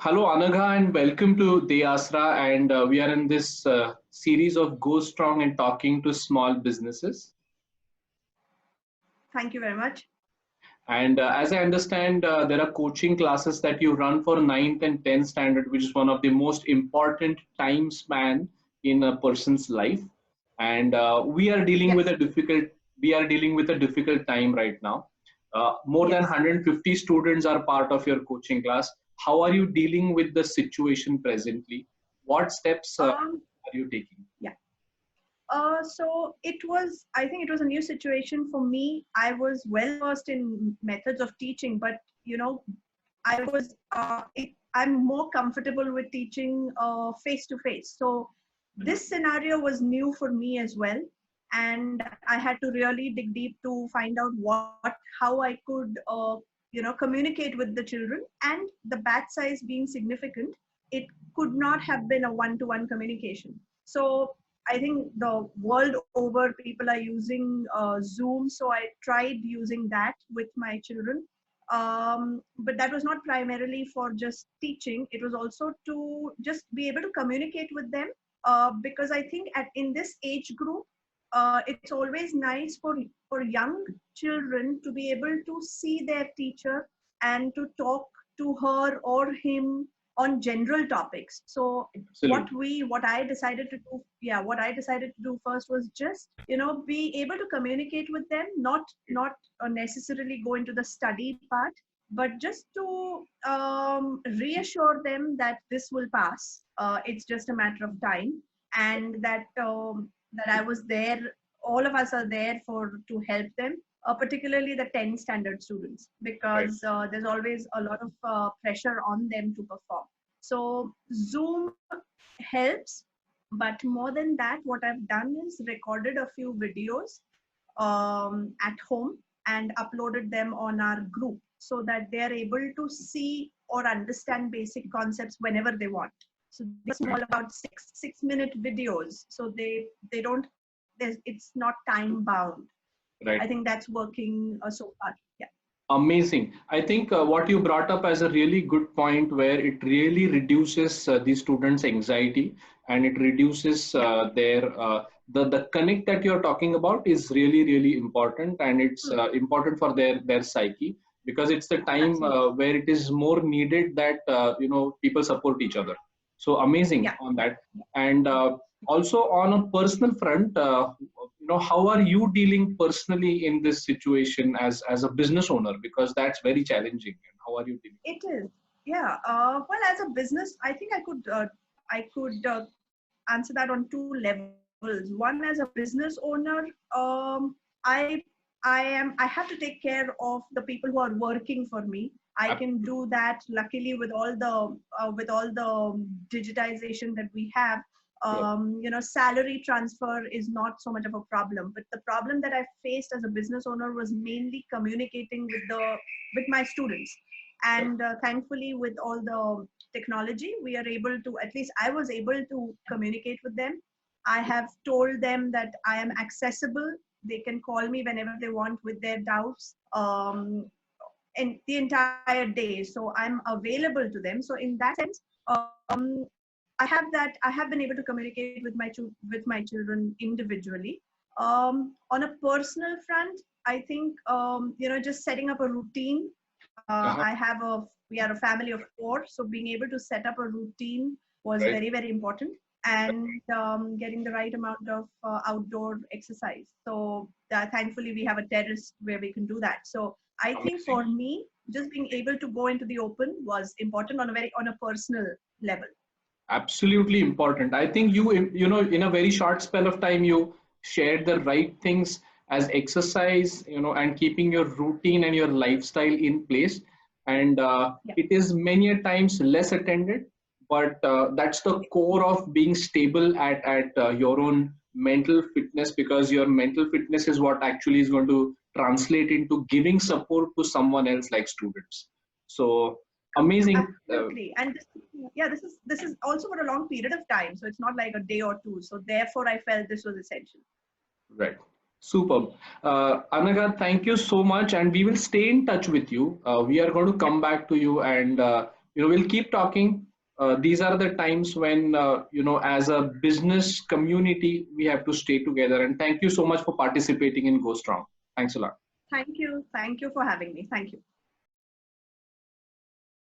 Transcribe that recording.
Hello, Anagha, and welcome to Asra. And we are in this series of goStrong and talking to small businesses. Thank you very much. And as I understand, there are coaching classes that you run for ninth and 10th standard, which is one of the most important time span in a person's life. And we are dealing with Yes, a difficult time right now. More than yes. 150 students are part of your coaching class. How are you dealing with the situation presently? What steps Um, are you taking? yeah. So I think it was a new situation for me. I was well versed in methods of teaching, but I'm more comfortable with teaching face to face. So this scenario was new for me as well. And I had to really dig deep to find out how I could, communicate with the children, and the batch size being significant, it could not have been a one-to-one communication. So I think the world over people are using Zoom. So I tried using that with my children. But that was not primarily for just teaching. It was also to just be able to communicate with them. Because I think in this age group, it's always nice for young children to be able to see their teacher and to talk to her or him on general topics. So Absolutely. what I decided to do first was just be able to communicate with them, not necessarily go into the study part, but just to reassure them that this will pass. It's just a matter of time, and that I was there. All of us are there to help them, particularly the 10 standard students, Right. because there's always a lot of pressure on them to perform. So Zoom helps, but more than that, what I've done is recorded a few videos at home and uploaded them on our group so that they are able to see or understand basic concepts whenever they want. So they're small, about six minute videos, so they don't it's not time bound. I Right. think that's working so far. Yeah. Amazing. I think what you brought up as a really good point where it really reduces the students' anxiety and it reduces Yeah. the connect that you're talking about is really important, and it's Hmm. important for their psyche, because it's the time Absolutely. where it is more needed that people support each other. So amazing Yeah. on that. And also on a personal front, how are you dealing personally in this situation as a business owner, because that's very challenging, and how are you dealing? It is. Yeah. Well, as a business, I think I could answer that on two levels. One, as a business owner, I I have to take care of the people who are working for me. I can Absolutely. do that luckily with all the digitization that we have. Sure. Salary transfer is not so much of a problem, but the problem that I faced as a business owner was mainly communicating with my students. Right. And thankfully, with all the technology, we are able to, at least I was able to communicate with them. I have told them that I am accessible. They can call me whenever they want with their doubts, in the entire day. So I'm available to them. So in that sense, I have been able to communicate with with my children individually. On a personal front, I think just setting up a routine. Uh-huh. We are a family of four, so being able to set up a routine was Right. very important, and getting the right amount of outdoor exercise. So thankfully, we have a terrace where we can do that. So I think Amazing. for me, just being able to go into the open was important on a personal level. Absolutely important. I think in a very short spell of time, you shared the right things as exercise, and keeping your routine and your lifestyle in place. And Yeah, it is many a times less attended, but that's the core of being stable at your own mental fitness, because your mental fitness is what actually is going to translate into giving support to someone else, like students. So amazing. absolutely. And this is also for a long period of time, so it's not like a day or two. So therefore, I felt this was essential. Right. Superb. Anagha, thank you so much, and we will stay in touch with you. We are going to come back to you and we'll keep talking. These are the times when, as a business community, we have to stay together. And thank you so much for participating in goStrong. Thanks a lot. Thank you. Thank you for having me. Thank you.